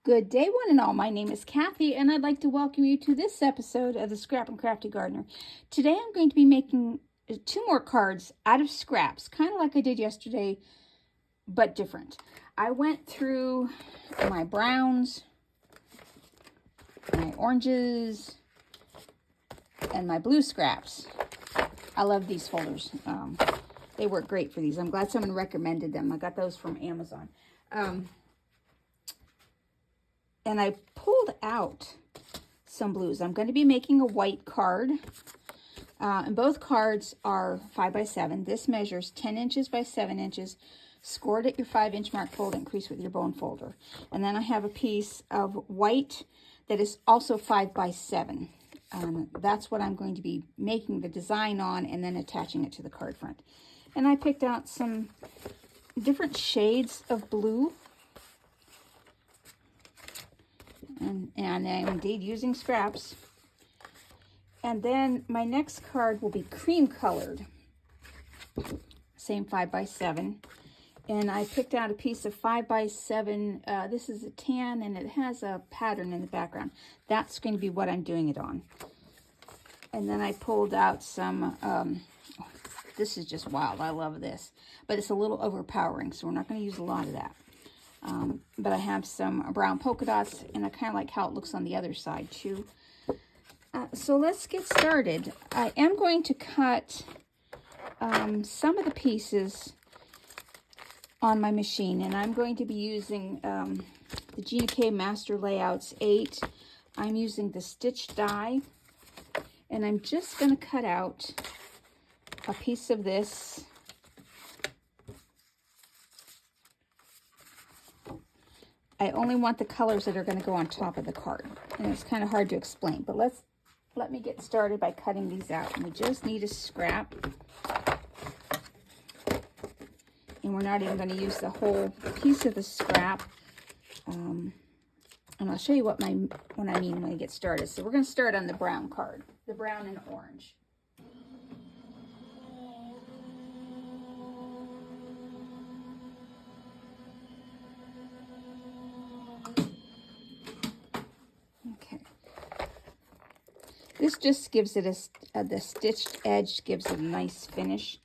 Good day, one and all. My name is Kathy, and I'd like to welcome you to this episode of the Scrap and Crafty Gardener. Today I'm going to be making 2 more cards out of scraps, kind of like I did yesterday, but different. I went through my browns, my oranges, and my blue scraps. I love these folders. They work great for these. I'm glad someone recommended them. I got those from Amazon. And I pulled out some blues. I'm going to be making a white card. And both cards are 5 by 7. This measures 10 inches by 7 inches. Scored at your 5-inch mark, fold and crease with your bone folder. And then I have a piece of white that is also 5 by 7. That's what I'm going to be making the design on and then attaching it to the card front. And I picked out some different shades of blue. And I'm indeed using scraps. And then my next card will be cream colored. Same 5 by 7. And I picked out a piece of 5 by 7. This is a tan and it has a pattern in the background. That's going to be what I'm doing it on. And then I pulled out some, this is just wild. I love this. But it's a little overpowering, so we're not going to use a lot of that. But I have some brown polka dots, and I kind of like how it looks on the other side too. So let's get started. I am going to cut some of the pieces on my machine, and I'm going to be using the GinaK Master Layouts 8. I'm using the stitch die, and I'm just going to cut out a piece of this. I only want the colors that are going to go on top of the card. And it's kind of hard to explain, but let me get started by cutting these out. And we just need a scrap. And we're not even going to use the whole piece of the scrap. And I'll show you what I mean when I get started. So we're going to start on the brown card, the brown and orange. This just gives it the stitched edge gives it a nice finish.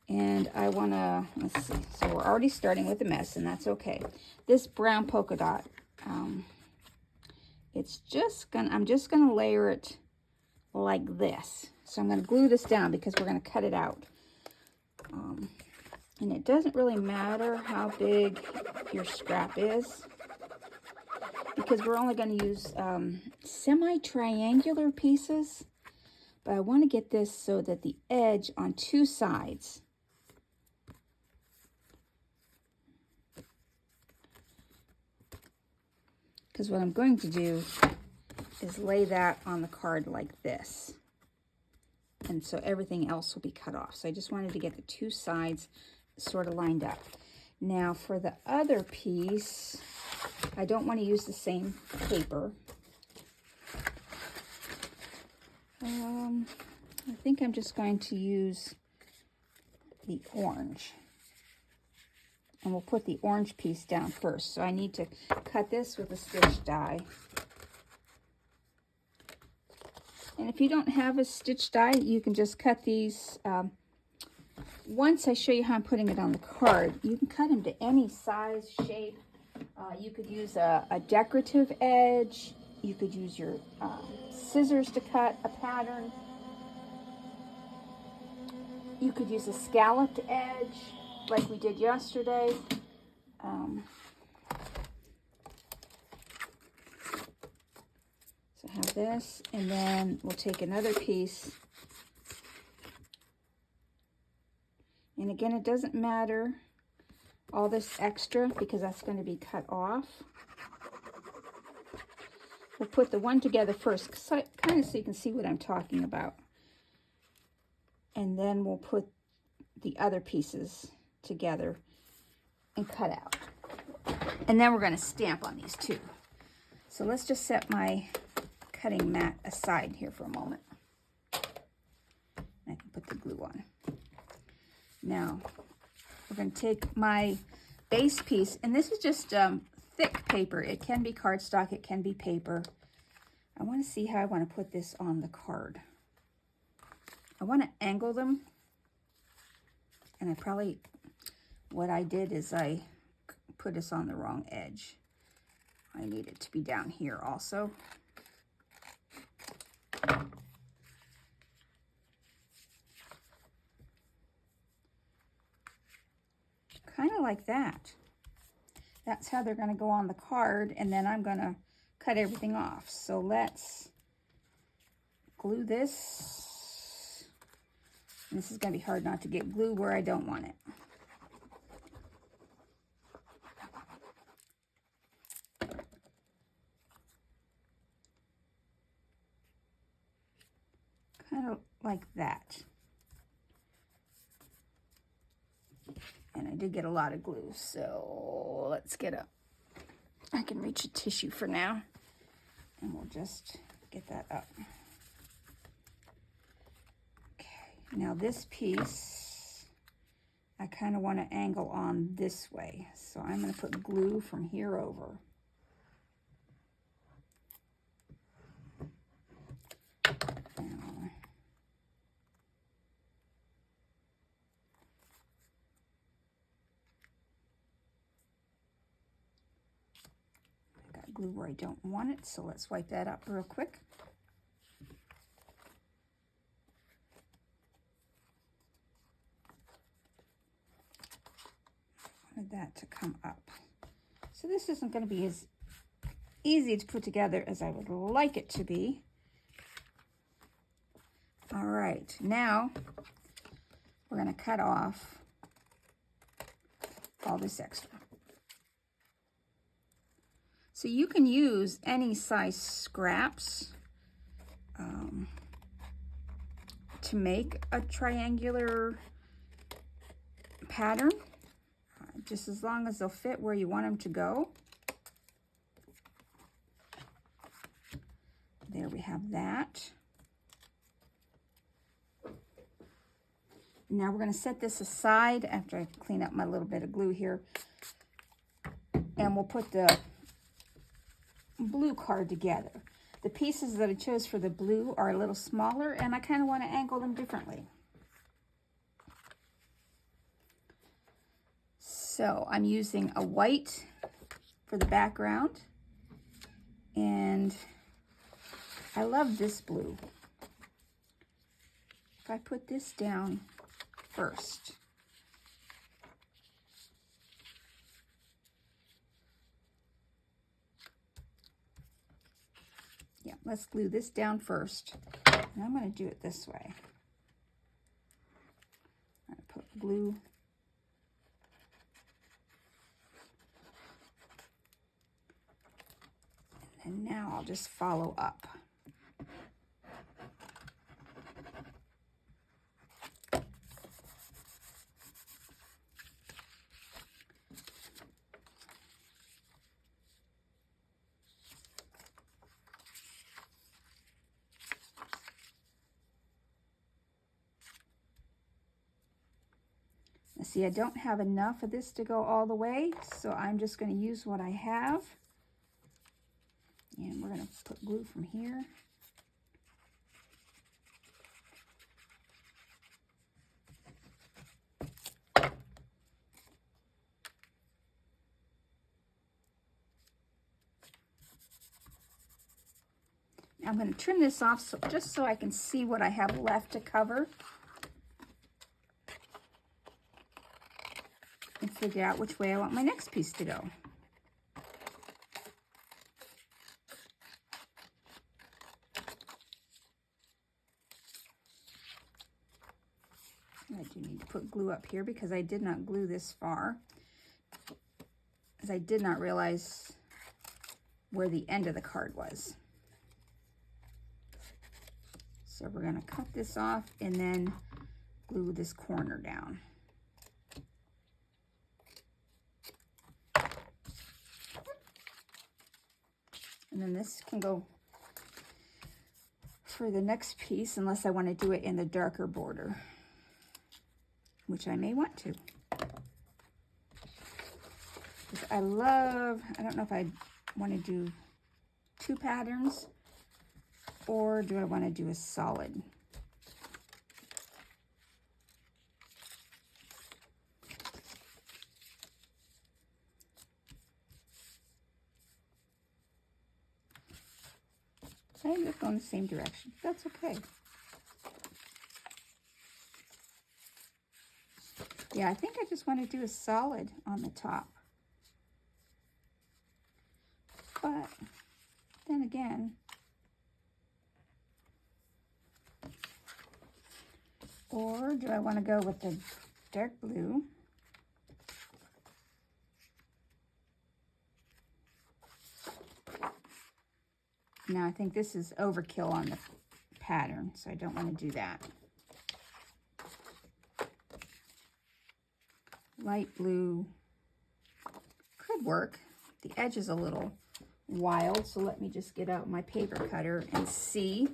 And I want to, let's see, so we're already starting with a mess, and that's okay. This brown polka dot, I'm just going to layer it like this. So I'm going to glue this down because we're going to cut it out. And it doesn't really matter how big your scrap is, because we're only going to use semi-triangular pieces. But I want to get this so that the edge on 2 sides because what I'm going to do is lay that on the card like this. And so everything else will be cut off. So I just wanted to get the 2 sides sort of lined up. Now for the other piece, I don't want to use the same paper. I think I'm just going to use the orange. And we'll put the orange piece down first. So I need to cut this with a stitch die. And if you don't have a stitch die, you can just cut these. Once I show you how I'm putting it on the card, you can cut them to any size, shape. You could use a decorative edge. You could use your scissors to cut a pattern. You could use a scalloped edge like we did yesterday. So I have this, and then we'll take another piece. And again, it doesn't matter all this extra because that's going to be cut off. We'll put the one together first, kind of so you can see what I'm talking about. And then we'll put the other pieces together and cut out. And then we're going to stamp on these too. So let's just set my cutting mat aside here for a moment. I can put the glue on. Now, we're going to take my base piece, and this is just thick paper. It can be cardstock, it can be paper. I want to see how I want to put this on the card. I want to angle them, and what I did is I put this on the wrong edge. I need it to be down here also. Kind of like that. That's how they're going to go on the card, and then I'm going to cut everything off. So let's glue this. And this is going to be hard not to get glue where I don't want it. Kind of like that. And I did get a lot of glue, so let's I can reach a tissue for now, and we'll just get that up. Okay, now this piece, I kind of want to angle on this way, so I'm going to put glue from here over. Glue where I don't want it, so let's wipe that up real quick. I wanted that to come up. So this isn't going to be as easy to put together as I would like it to be. All right, now we're going to cut off all this extra. So you can use any size scraps to make a triangular pattern, just as long as they'll fit where you want them to go. There we have that. Now we're going to set this aside after I clean up my little bit of glue here, and we'll put the blue card together. The pieces that I chose for the blue are a little smaller, and I kind of want to angle them differently. So I'm using a white for the background, and I love this blue. If I put this down first, yeah, let's glue this down first. And I'm going to do it this way. I'm going to put glue. And now I'll just follow up. See, I don't have enough of this to go all the way, so I'm just going to use what I have. And we're going to put glue from here. I'm going to trim this off just so I can see what I have left to cover. And figure out which way I want my next piece to go. I do need to put glue up here because I did not glue this far, as I did not realize where the end of the card was. So we're going to cut this off and then glue this corner down. And then this can go for the next piece, unless I want to do it in the darker border, which I may want to. I don't know if I want to do 2 patterns or do I want to do a solid. I'm just going the same direction. That's okay. Yeah, I think I just want to do a solid on the top. But then again, or do I want to go with the dark blue? Now I think this is overkill on the pattern, so I don't want to do that. Light blue could work. The edge is a little wild, so let me just get out my paper cutter and see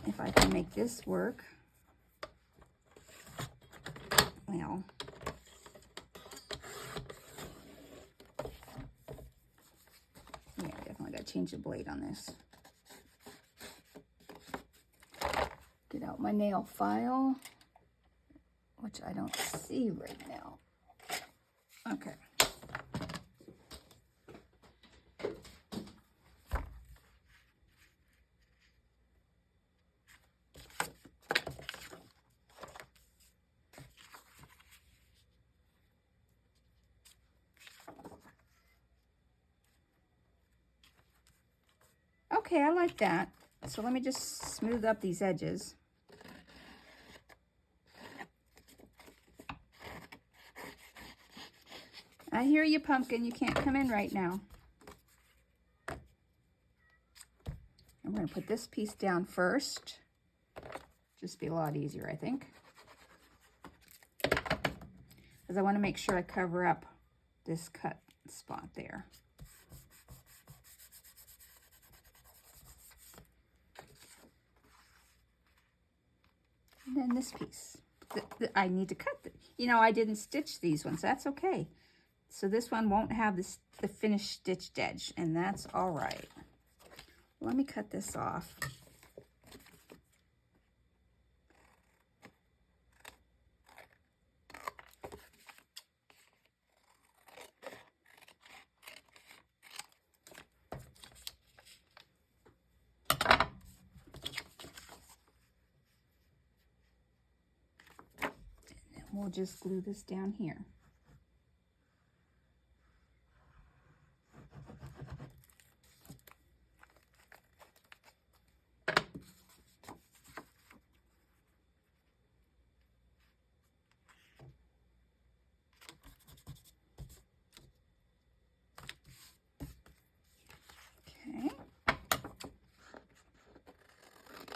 if I can make this work. Well, yeah, definitely got to change the blade on this. Get out my nail file, which I don't see right now. Okay. Okay, I like that. So let me just smooth up these edges. I hear you, pumpkin. You can't come in right now. I'm going to put this piece down first. Just be a lot easier, I think. Because I want to make sure I cover up this cut spot there. And then this piece. I need to cut it. You know, I didn't stitch these ones. That's okay. So this one won't have the finished stitched edge, and that's all right. Let me cut this off. And then we'll just glue this down here.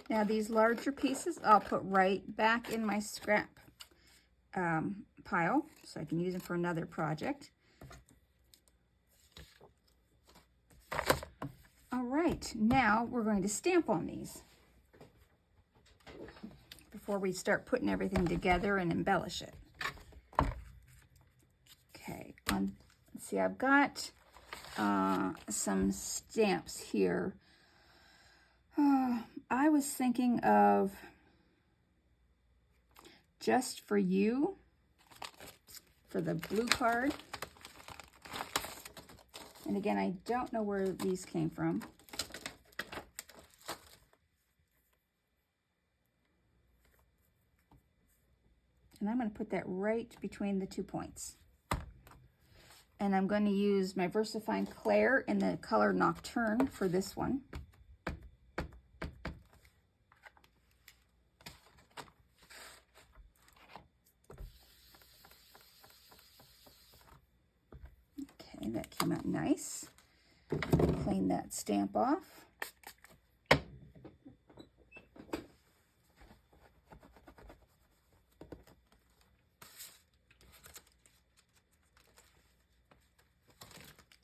Now these larger pieces I'll put right back in my scrap pile so I can use them for another project. All right, now we're going to stamp on these before we start putting everything together and embellish it. Okay, let's see, I've got some stamps here. I was thinking of Just For You for the blue card. And again, I don't know where these came from. And I'm going to put that right between the 2 points. And I'm going to use my VersaFine Clair in the color Nocturne for this one. Okay, that came out nice. Clean that stamp off.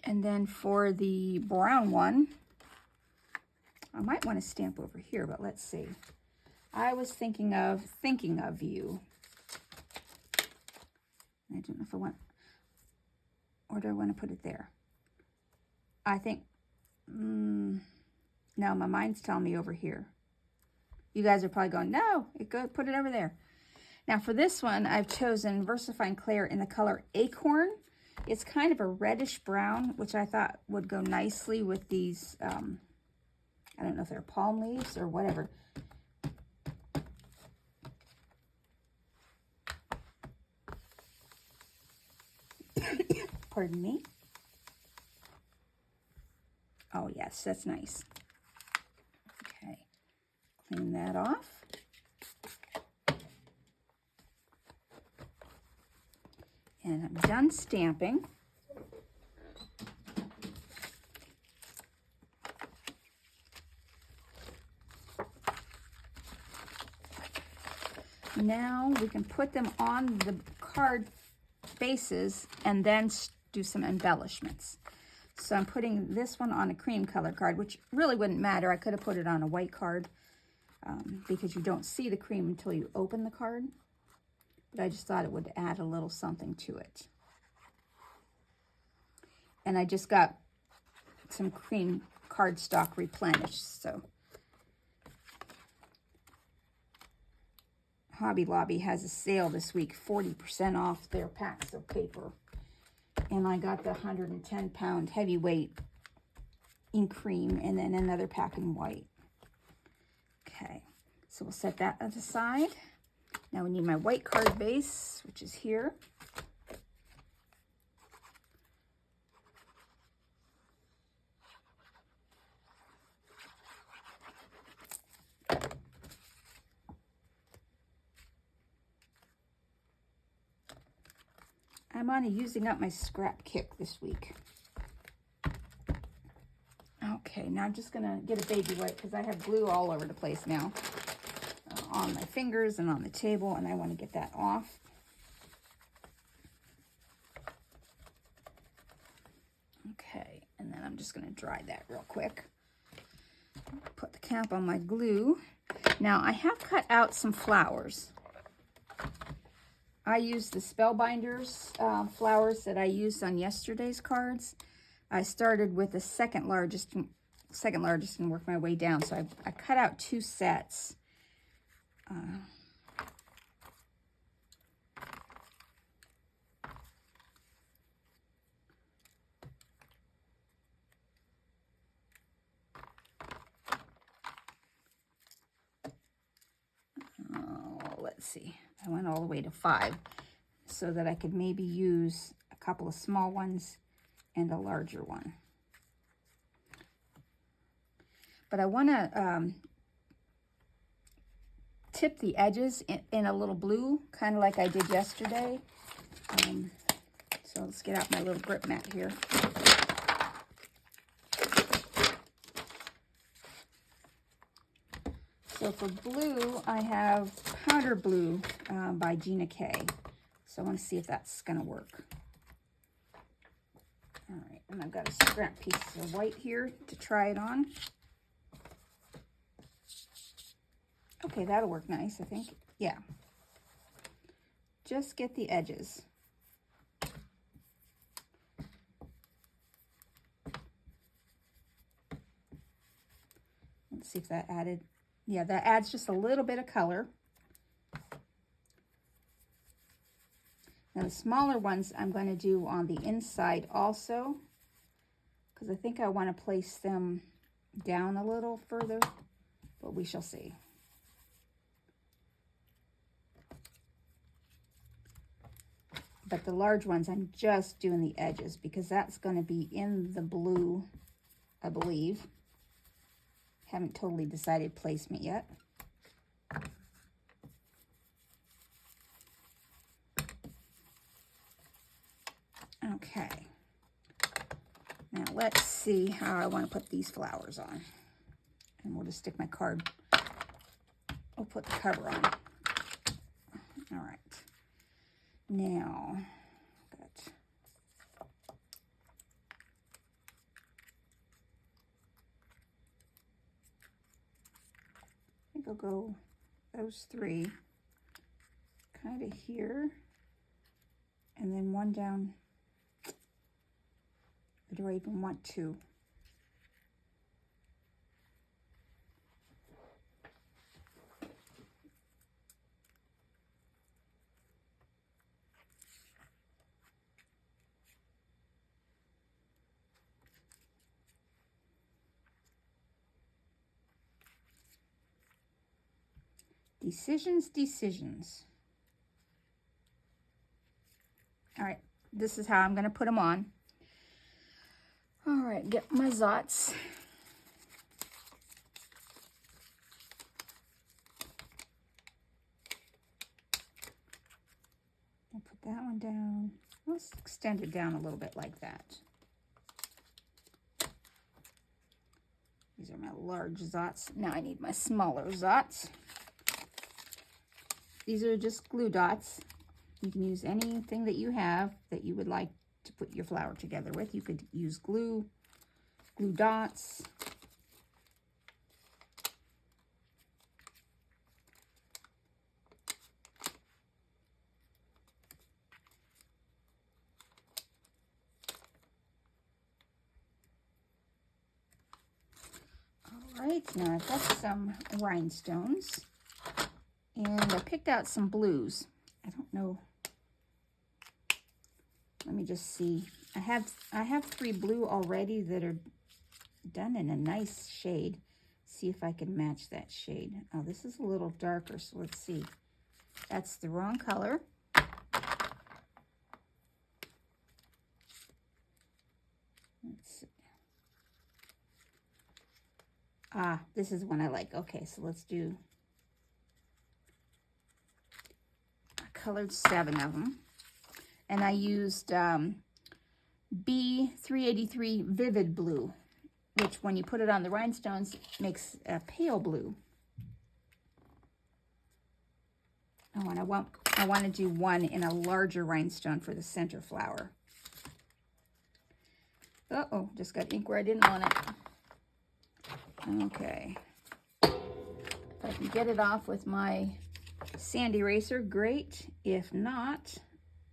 And then for the brown one, I might want to stamp over here, but let's see. I was thinking of You. I don't know if I want, Or do I want to put it there? I think, no, my mind's telling me over here. You guys are probably going, no, put it over there. Now for this one, I've chosen VersaFine Clair in the color Acorn. It's kind of a reddish brown, which I thought would go nicely with these, I don't know if they're palm leaves or whatever. Pardon me. Oh yes, that's nice. Okay, clean that off. And I'm done stamping. Now we can put them on the card bases and then do some embellishments. So I'm putting this one on a cream color card, which really wouldn't matter. I could have put it on a white card because you don't see the cream until you open the card. But I just thought it would add a little something to it. And I just got some cream cardstock replenished, so. Hobby Lobby has a sale this week, 40% off their packs of paper. And I got the 110-pound heavyweight in cream and then another pack in white. Okay, so we'll set that aside. Now we need my white card base, which is here. I'm on a using up my scrap kick this week. Okay, now I'm just gonna get a baby wipe because I have glue all over the place now. On my fingers and on the table, and I want to get that off. Okay, and then I'm just going to dry that real quick. Put the cap on my glue. Now I have cut out some flowers. I used the Spellbinders flowers that I used on yesterday's cards. I started with the second largest and worked my way down. So I cut out 2 sets. Let's see. I went all the way to 5 so that I could maybe use a couple of small ones and a larger one. But I want to tip the edges in a little blue, kind of like I did yesterday. So let's get out my little grip mat here. So for blue, I have powder blue by GinaK. So I want to see if that's going to work. All right, and I've got a scrap piece of white here to try it on. Okay, that'll work nice, I think. Yeah. Just get the edges. Let's see if that added. Yeah, that adds just a little bit of color. Now the smaller ones I'm going to do on the inside also, because I think I want to place them down a little further, but we shall see. But the large ones, I'm just doing the edges because that's going to be in the blue, I believe. Haven't totally decided placement yet. Okay. Now let's see how I want to put these flowers on. And we'll just stick my card. We'll put the cover on. All right. Now, I think I'll go those 3 kind of here, and then one down Or do I even want to? Decisions. All right, this is how I'm going to put them on. All right, get my Zots. I'll put that one down. Let's extend it down a little bit like that. These are my large Zots. Now I need my smaller Zots. These are just glue dots. You can use anything that you have that you would like to put your flower together with. You could use glue dots. All right, now I've got some rhinestones. And I picked out some blues. I don't know. Let me just see. I have 3 blue already that are done in a nice shade. See if I can match that shade. Oh, this is a little darker, so let's see. That's the wrong color. Let's see. Ah, this is one I like. Okay, so let's do... colored 7 of them, and I used B383 Vivid Blue, which when you put it on the rhinestones makes a pale blue. Oh, and I want to do one in a larger rhinestone for the center flower. Uh-oh, just got ink where I didn't want it. Okay, if I can get it off with my sand eraser, great. If not,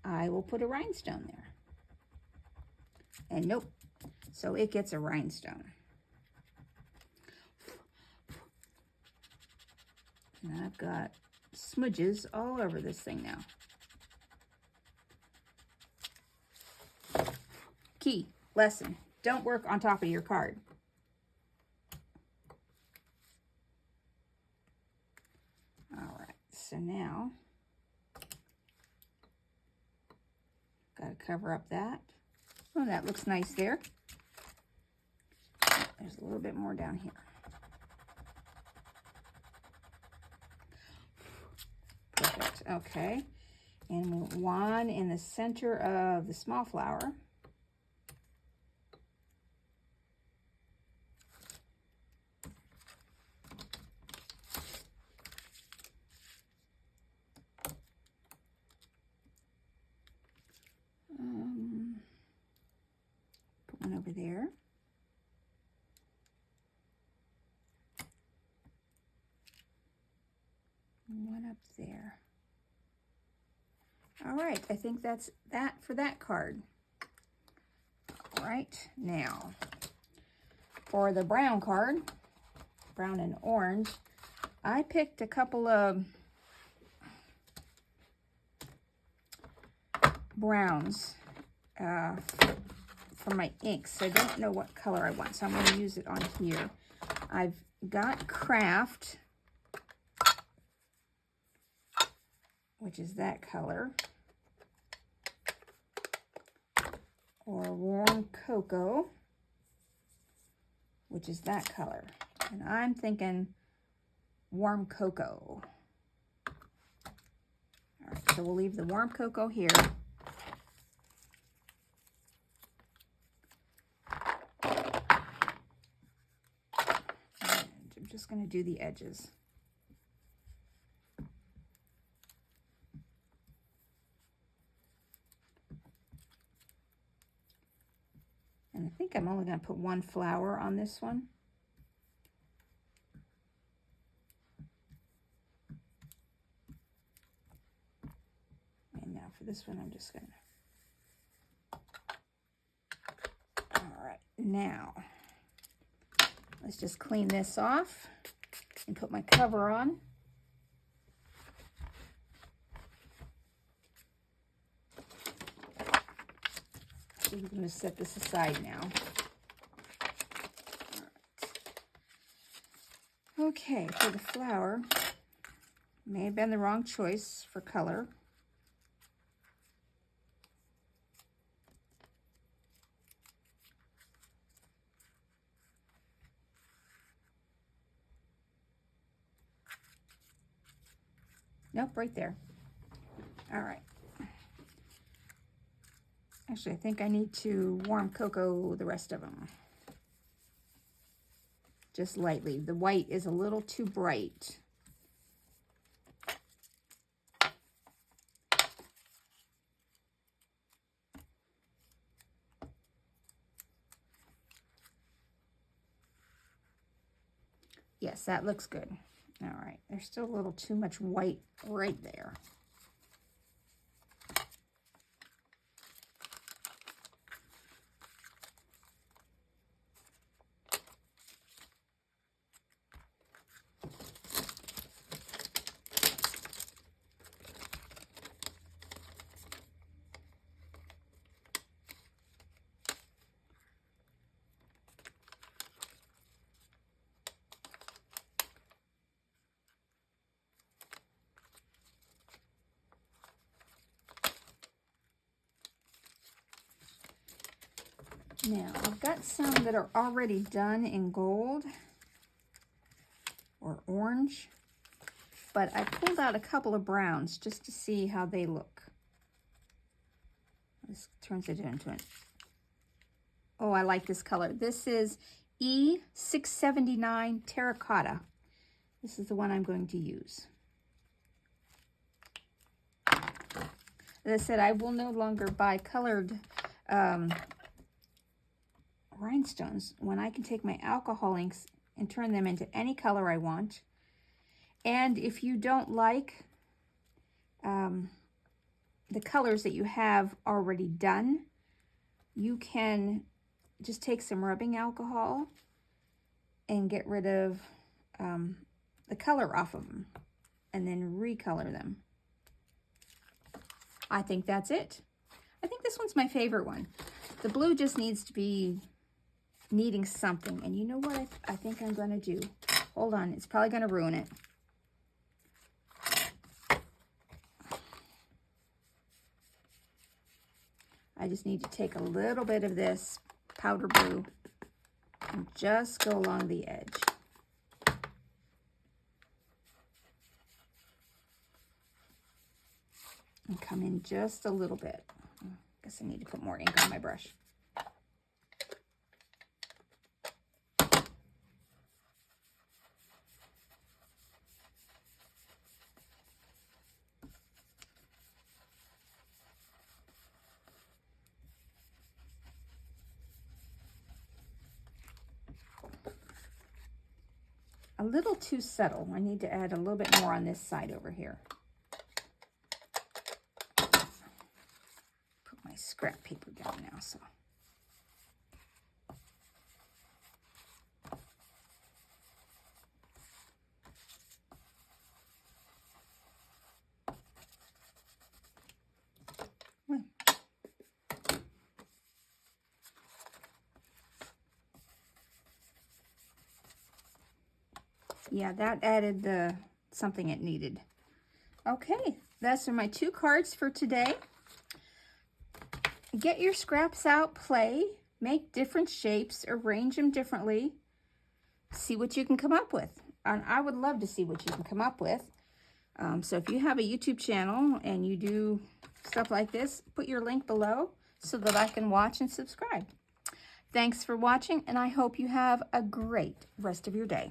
I will put a rhinestone there. And nope, so it gets a rhinestone. And I've got smudges all over this thing now. Key, lesson, don't work on top of your card. So now, got to cover up that. Oh, that looks nice there. There's a little bit more down here. Perfect, okay. And one in the center of the small flower. Put one over there. One up there. All right, I think that's that for that card. All right, now for the brown card, brown and orange, I picked a couple of browns for my inks. I don't know what color I want, so I'm going to use it on here. I've got Craft, which is that color, or Wam Cocoa, which is that color. And I'm thinking Wam Cocoa. All right, so we'll leave the Wam Cocoa here. I'm just going to do the edges. And I think I'm only going to put one flower on this one. And now for this one, I'm just going to... All Now, let's just clean this off and put my cover on. So we're going to set this aside now. Okay, for the flower, may have been the wrong choice for color. Nope, right there. All right. Actually, I think I need to Wam Cocoa the rest of them. Just lightly. The white is a little too bright. Yes, that looks good. All right, there's still a little too much white right there. Now, I've got some that are already done in gold or orange, but I pulled out a couple of browns just to see how they look. This turns it into an... Oh, I like this color. This is E679 Terracotta. This is the one I'm going to use. As I said, I will no longer buy colored rhinestones when I can take my alcohol inks and turn them into any color I want. And if you don't like the colors that you have already done, you can just take some rubbing alcohol and get rid of the color off of them and then recolor them. I think that's it. I think this one's my favorite one. The blue just needs to be needing something. And you know what I think I'm going to do? Hold on. It's probably going to ruin it. I just need to take a little bit of this powder blue and just go along the edge. And come in just a little bit. I guess I need to put more ink on my brush. A little too subtle. I need to add a little bit more on this side over here. Put my scrap paper down now, so. Yeah, that added the something it needed. Okay, those are my 2 cards for today. Get your scraps out, play, make different shapes, arrange them differently, see what you can come up with. And I would love to see what you can come up with. So if you have a YouTube channel and you do stuff like this, put your link below so that I can watch and subscribe. Thanks for watching, and I hope you have a great rest of your day.